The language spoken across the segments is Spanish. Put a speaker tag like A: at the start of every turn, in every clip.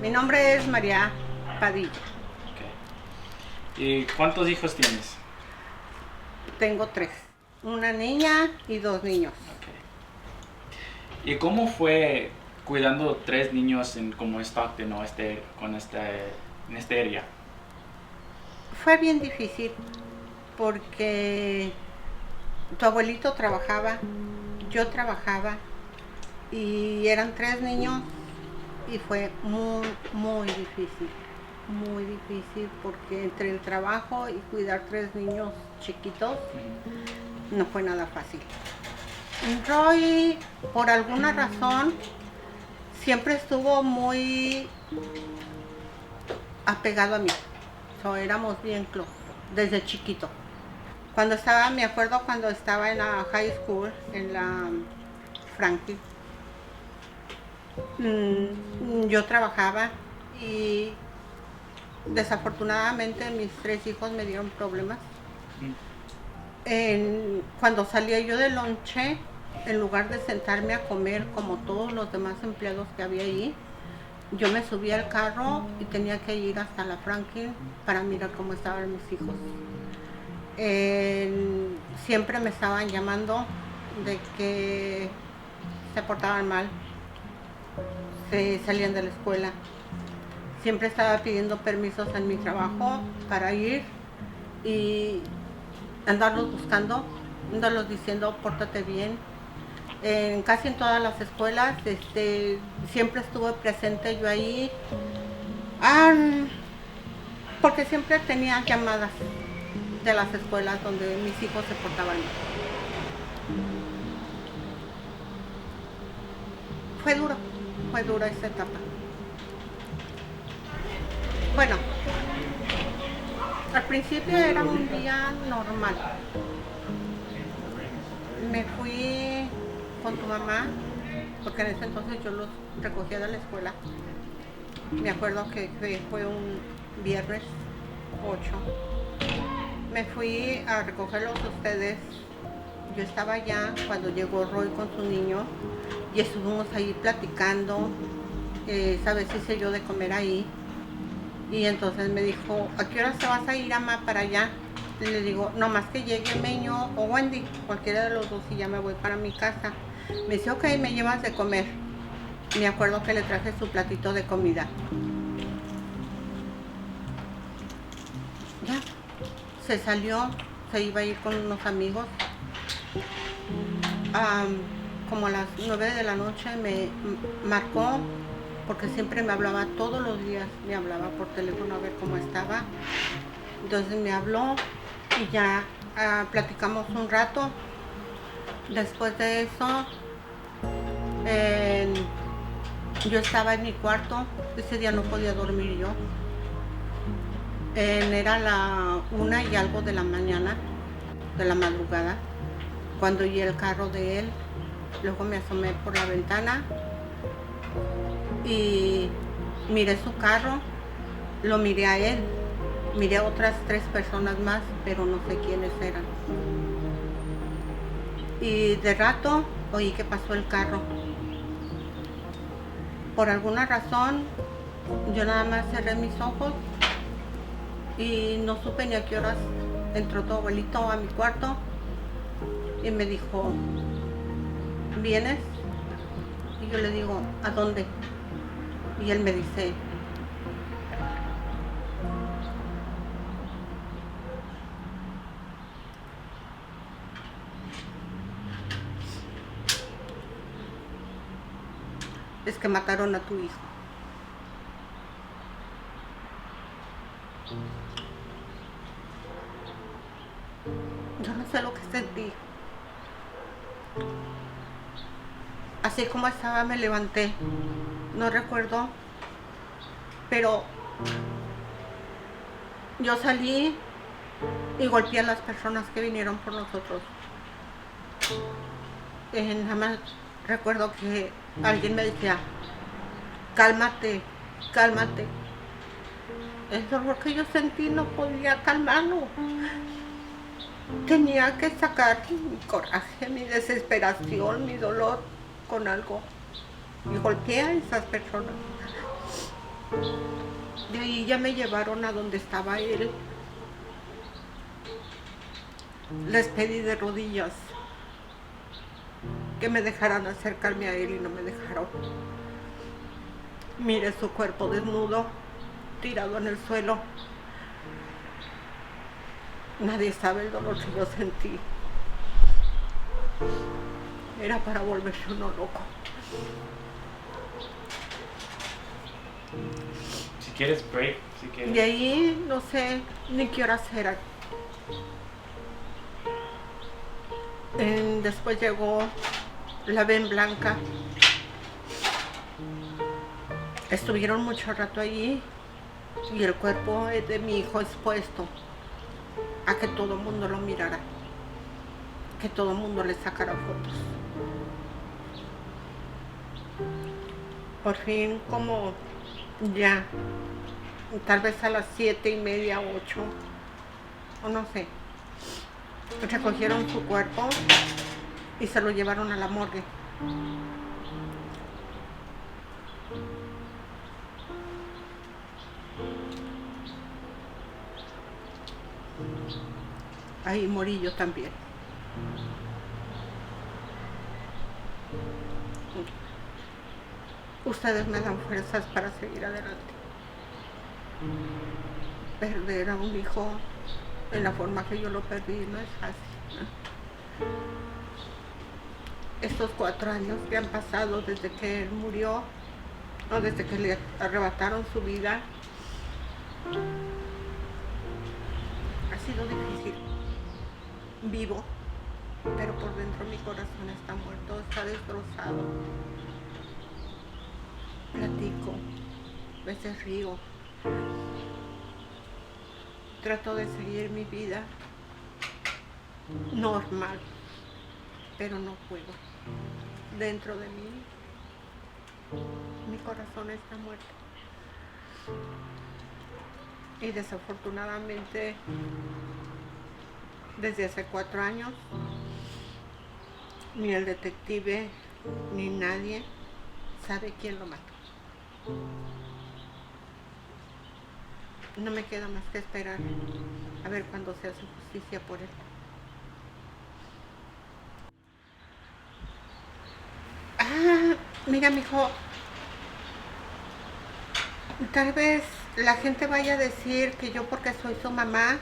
A: Mi nombre es María Padilla.
B: Okay. ¿Y cuántos hijos tienes?
A: Tengo 3, una niña y 2 niños.
B: Okay. ¿Y cómo fue cuidando 3 niños en como Stockton o en este área?
A: Fue bien difícil porque tu abuelito trabajaba, yo trabajaba y eran 3 niños y fue muy difícil porque entre el trabajo y cuidar 3 niños chiquitos no fue nada fácil. Roy, por alguna razón, siempre estuvo muy apegado a mí. Éramos bien close desde chiquito. Me acuerdo cuando estaba en la high school, en la Franklin, yo trabajaba y desafortunadamente mis 3 hijos me dieron problemas. Cuando salía yo de lonche, en lugar de sentarme a comer como todos los demás empleados que había ahí, yo me subía al carro y tenía que ir hasta la Franklin para mirar cómo estaban mis hijos. Siempre me estaban llamando de que se portaban mal, se salían de la escuela. Siempre estaba pidiendo permisos en mi trabajo para ir y andarlos buscando, andarlos diciendo pórtate bien. Casi en todas las escuelas siempre estuve presente yo ahí, porque siempre tenía llamadas de las escuelas donde mis hijos se portaban mal. Fue dura esta etapa. Bueno, al principio era un día normal. Me fui con tu mamá, porque en ese entonces yo los recogía de la escuela. Me acuerdo que fue un viernes 8. Me fui a recogerlos a ustedes. Yo estaba allá cuando llegó Roy con su niño y estuvimos ahí platicando. Esa vez hice yo de comer ahí. Y entonces me dijo, ¿a qué hora te vas a ir, mamá, para allá? Y le digo, nomás que llegue Meño o Wendy, cualquiera de los dos, y ya me voy para mi casa. Me dice, ok, me llevas de comer. Me acuerdo que le traje su platito de comida. Ya, se salió, se iba a ir con unos amigos. Como a las 9 de la noche me marcó, porque siempre me hablaba todos los días, me hablaba por teléfono a ver cómo estaba. Entonces me habló y ya platicamos un rato. Después de eso, yo estaba en mi cuarto. Ese día no podía dormir yo. Era la 1 y algo de la mañana, de la madrugada, cuando oí el carro de él. Luego me asomé por la ventana y miré su carro, lo miré a él, miré a otras 3 personas más, pero no sé quiénes eran. Y de rato oí que pasó el carro. Por alguna razón, yo nada más cerré mis ojos y no supe ni a qué horas entró tu abuelito a mi cuarto y me dijo, ¿vienes? Y yo le digo, ¿a dónde? Y él me dice, es que mataron a tu hijo. Yo no sé lo que sentí. Así como estaba me levanté. No recuerdo, pero yo salí y golpeé a las personas que vinieron por nosotros. Nada más recuerdo que alguien me decía, cálmate, cálmate. El dolor que yo sentí no podía calmarlo. Tenía que sacar mi coraje, mi desesperación, mi dolor con algo. Y golpeé a esas personas. De ahí ya me llevaron a donde estaba él. Les pedí de rodillas que me dejaran acercarme a él y no me dejaron. Miré su cuerpo desnudo, tirado en el suelo. Nadie sabe el dolor que yo sentí. Era para volverse uno loco.
B: Si quieres break, si quieres.
A: De ahí no sé ni qué horas eran. Después llegó la ven blanca. Estuvieron mucho rato allí y el cuerpo de mi hijo expuesto a que todo el mundo lo mirara, que todo el mundo le sacara fotos. Por fin, como ya, tal vez a las 7:30, 8, o no sé, recogieron su cuerpo y se lo llevaron a la morgue. Ahí morí yo también. Ustedes me dan fuerzas para seguir adelante. Perder a un hijo en la forma que yo lo perdí no es fácil. Estos 4 años que han pasado desde que él murió, o desde que le arrebataron su vida, ha sido difícil. Vivo, pero por dentro mi corazón está muerto, está destrozado. Platico, a veces río. Trato de seguir mi vida normal, pero no puedo. Dentro de mí, mi corazón está muerto. Y desafortunadamente, desde hace 4 años, ni el detective ni nadie sabe quién lo mató. No me queda más que esperar a ver cuándo se hace justicia por él. Mira, mijo, tal vez la gente vaya a decir que yo, porque soy su mamá,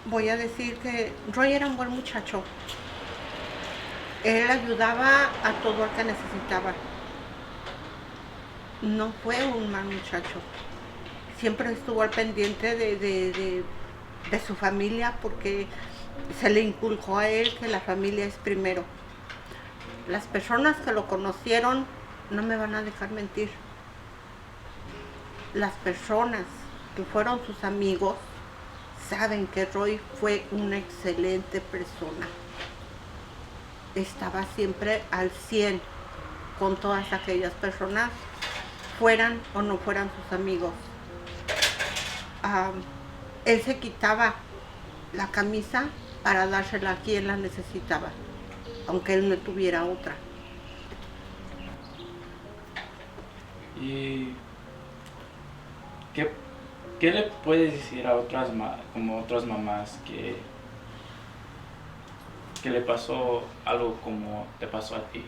A: voy a decir que Roy era un buen muchacho. Él ayudaba a todo el que necesitaba. No fue un mal muchacho. Siempre estuvo al pendiente de su familia, porque se le inculcó a él que la familia es primero. Las personas que lo conocieron no me van a dejar mentir. Las personas que fueron sus amigos saben que Roy fue una excelente persona. Estaba siempre al 100 con todas aquellas personas, fueran o no fueran sus amigos. Él se quitaba la camisa para dársela a quien la necesitaba, aunque él no tuviera otra.
B: ¿Y qué le puedes decir a otras mamás que le pasó algo como te pasó a ti,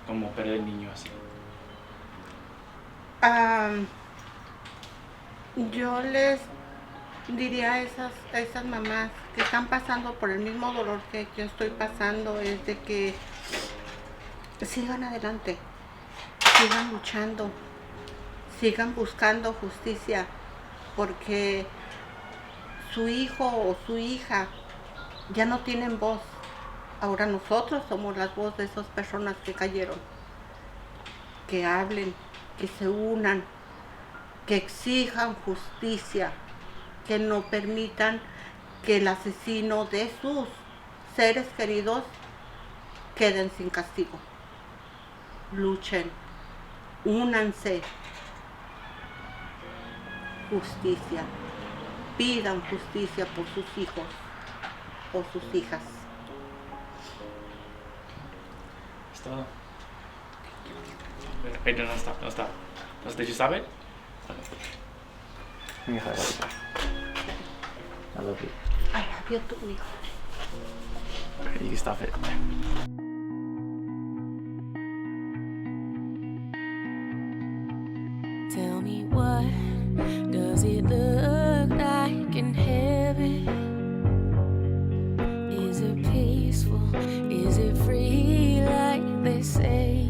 B: como perder niño así?
A: Yo les diría a esas mamás que están pasando por el mismo dolor que yo estoy pasando, es de que sigan adelante, sigan luchando, sigan buscando justicia, porque su hijo o su hija ya no tienen voz. Ahora nosotros somos las voces de esas personas que cayeron. Que hablen, que se unan, que exijan justicia, que no permitan que el asesino de sus seres queridos queden sin castigo. Luchen, únanse. Justicia, pidan justicia por sus hijos o sus hijas.
B: Es todo. Wait, no, stop. Did you stop it?
C: Let me highlight that. I love you.
A: I love you too, mijo.
B: Okay, you can stop it.
D: Tell me, what does it look like in heaven? Is it peaceful? Is it free like they say?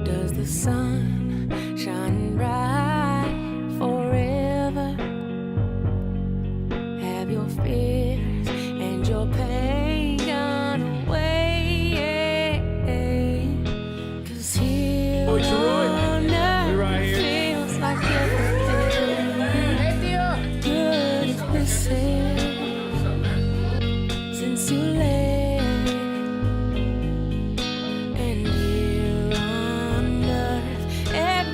D: Does the sun shine bright forever? Have your fears and your pain